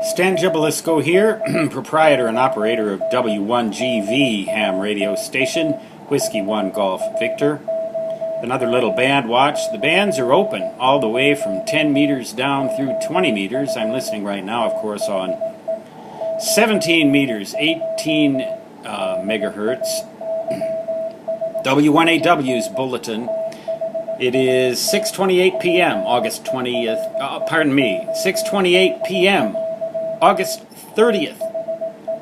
Stan Gibelisco here, proprietor and operator of W1GV ham radio station, Whiskey 1 Golf Victor. Another little band watch. The bands are open all the way from 10 meters down through 20 meters. I'm listening right now, of course, on 17 meters, 18 megahertz. W1AW's bulletin. It is 6:28 p.m. August 20th. 6:28 p.m. August 30th,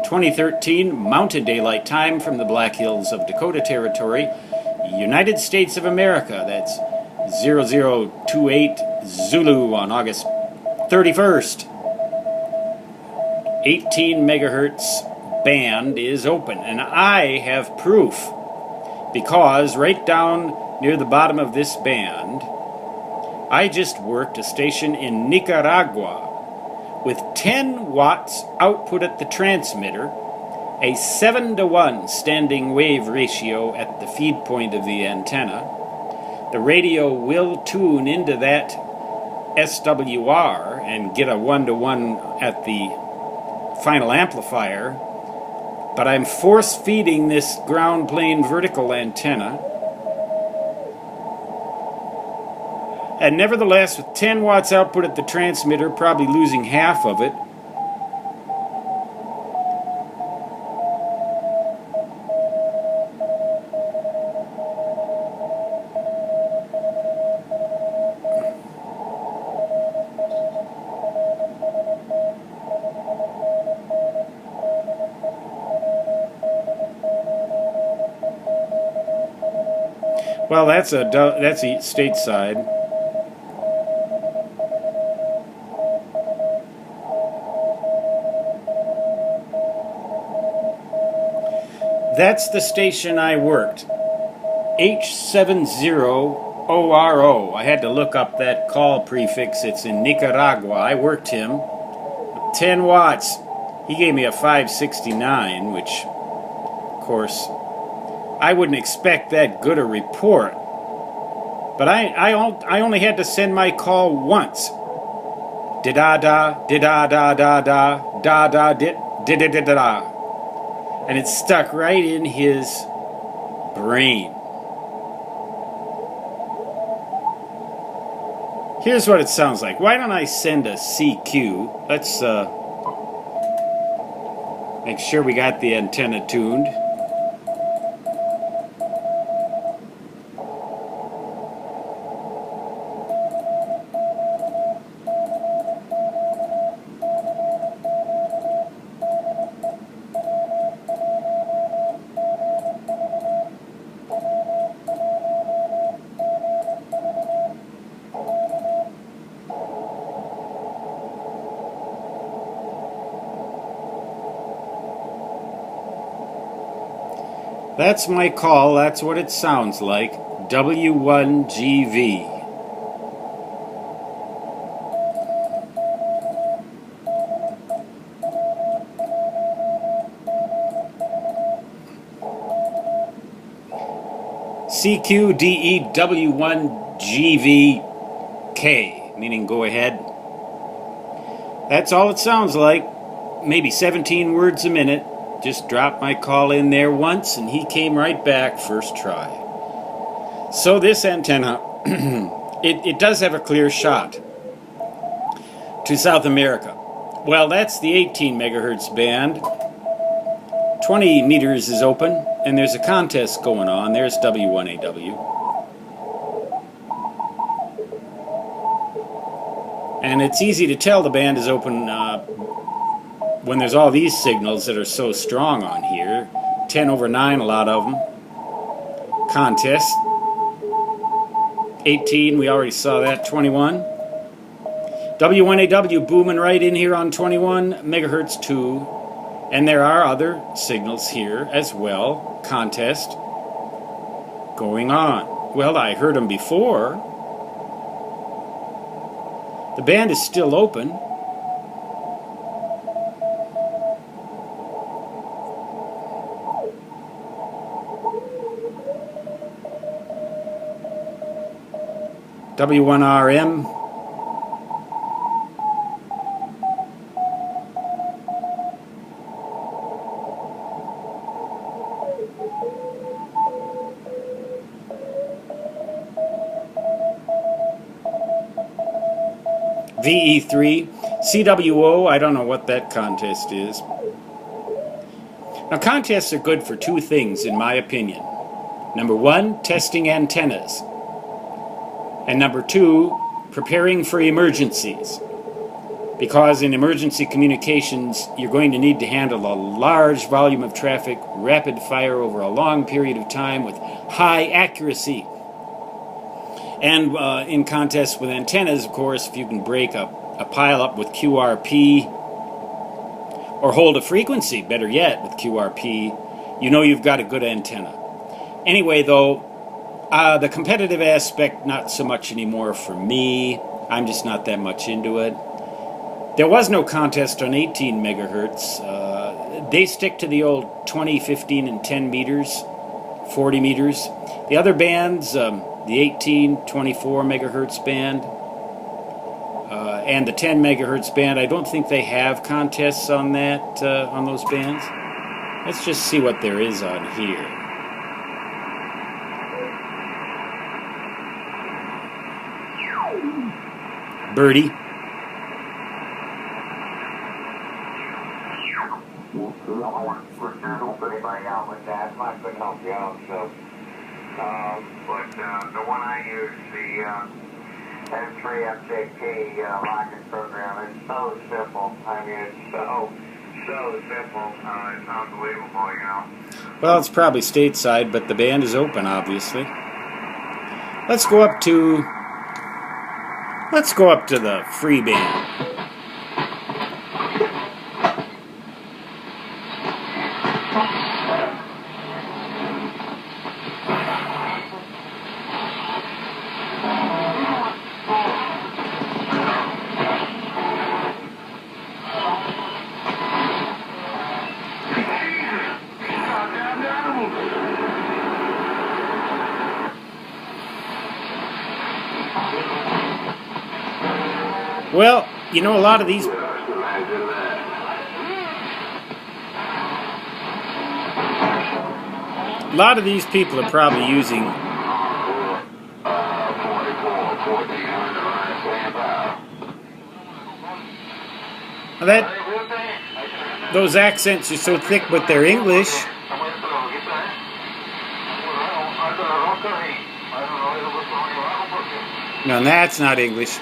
2013, Mountain Daylight Time from the Black Hills of Dakota Territory, United States of America. That's 0028 Zulu on August 31st. 18 megahertz band is open, and I have proof because right down near the bottom of this band, I just worked a station in Nicaragua with 10 watts output at the transmitter, a 7-to-1 standing wave ratio at the feed point of the antenna. The radio will tune into that SWR and get a 1-to-1 at the final amplifier, but I'm force feeding this ground plane vertical antenna. And nevertheless, with 10 watts output at the transmitter, probably losing half of it, well, that's a stateside. That's the station I worked. H70ORO. I had to look up that call prefix. It's in Nicaragua. I worked him. 10 watts. He gave me a 569, which, of course, I wouldn't expect that good a report. But I only had to send my call once. Da-da-da, da-da-da-da-da, da-da, da-da-da-da. And it stuck right in his brain. Here's what it sounds like. Why don't I send a CQ? Let's make sure we got the antenna tuned. That's my call. That's what it sounds like. W1GV. CQDEW1GVK, meaning go ahead. That's all it sounds like. Maybe 17 words a minute. Just dropped my call in there once, and he came right back first try. So this antenna, it does have a clear shot to South America. Well, that's the 18 megahertz band. 20 meters is open, and there's a contest going on. There's W1AW. And it's easy to tell the band is open when there's all these signals that are so strong on here. 10/9, a lot of them. Contest. 18, we already saw that. 21. W1AW booming right in here on 21 megahertz too. And there are other signals here as well. Contest going on. Well, I heard them before. The band is still open. W1RM. VE3. CWO, I don't know what that contest is. Now, contests are good for two things, in my opinion. Number one, testing antennas. And number two, preparing for emergencies. Because in emergency communications, you're going to need to handle a large volume of traffic, rapid fire over a long period of time with high accuracy. And in contests with antennas, of course, if you can break a pileup with QRP, or hold a frequency, better yet, with QRP, you know you've got a good antenna. Anyway, though, the competitive aspect, not so much anymore for me. I'm just not that much into it. There was no contest on 18 megahertz. They stick to the old 20, 15, and 10 meters, 40 meters. The other bands, the 18, 24 megahertz band, and the 10 megahertz band, I don't think they have contests on that, on those bands. Let's just see what there is on here. Birdie. The one I use, the M3FJT rocket program, is so simple. I mean, it's so simple. It's unbelievable, you know. Well, it's probably stateside, but the band is open, obviously. Let's go up to the free band. Well, you know, a lot of these people are probably using those accents are so thick with their English. No, that's not English.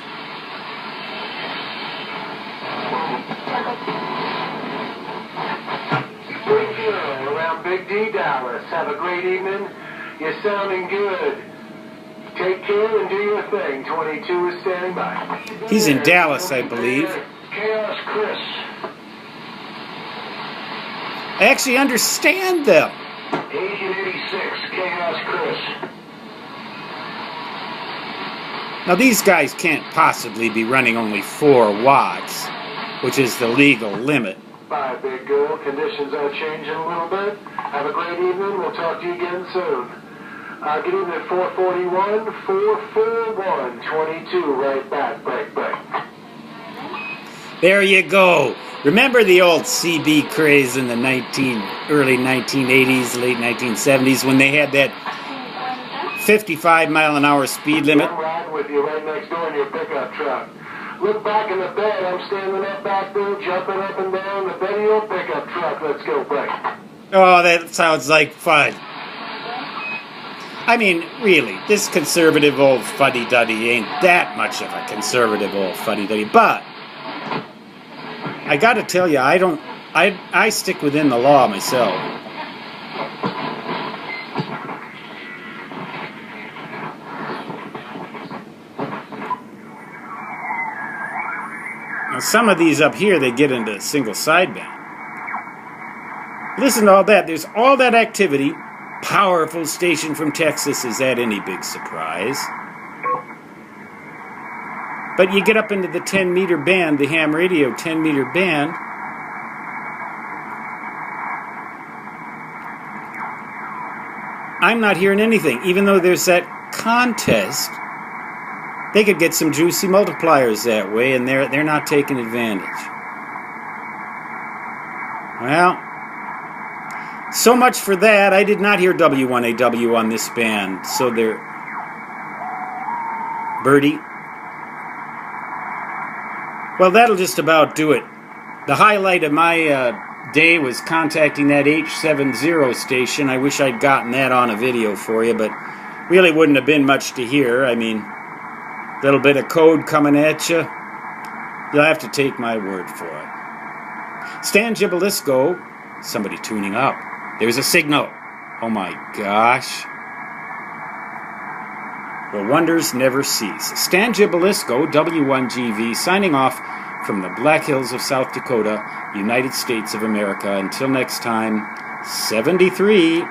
Big D, Dallas. Have a great evening. You're sounding good. Take care and do your thing. 22 is standing by. He's in Dallas, I believe. Chaos Chris. I actually understand them. 1886, Chaos Chris. Now, these guys can't possibly be running only 4 watts, which is the legal limit. Bye, big girl. Conditions are changing a little bit. Have a great evening. We'll talk to you again soon. Good evening, 441, 441, 22. Right back. Break. There you go. Remember the old CB craze in the early 1980s, late 1970s, when they had that 55-mile-an-hour speed limit? I'm riding with you right next door in your pickup truck. Look back in the bed. I'm standing up back there, jumping up and down the bed of your pickup truck. Let's go, break. Oh, that sounds like fun. I mean, really, this conservative old fuddy-duddy ain't that much of a conservative old fuddy-duddy, but I gotta tell you, I stick within the law myself. Now, some of these up here, they get into single sideband. Listen to all that. There's all that activity. Powerful station from Texas. Is that any big surprise? But you get up into the 10-meter band, the ham radio 10-meter band. I'm not hearing anything, even though there's that contest. They could get some juicy multipliers that way, and they're not taking advantage. Well, so much for that. I did not hear W1AW on this band, so they're Birdie. Well, that'll just about do it. The highlight of my day was contacting that H70 station. I wish I'd gotten that on a video for you, but really wouldn't have been much to hear. I mean, a little bit of code coming at you. You'll have to take my word for it. Stan Gibilisco, somebody tuning up. There's a signal. Oh my gosh. Well, wonders never cease. Stan Gibilisco, W1GV, signing off from the Black Hills of South Dakota, United States of America. Until next time, 73.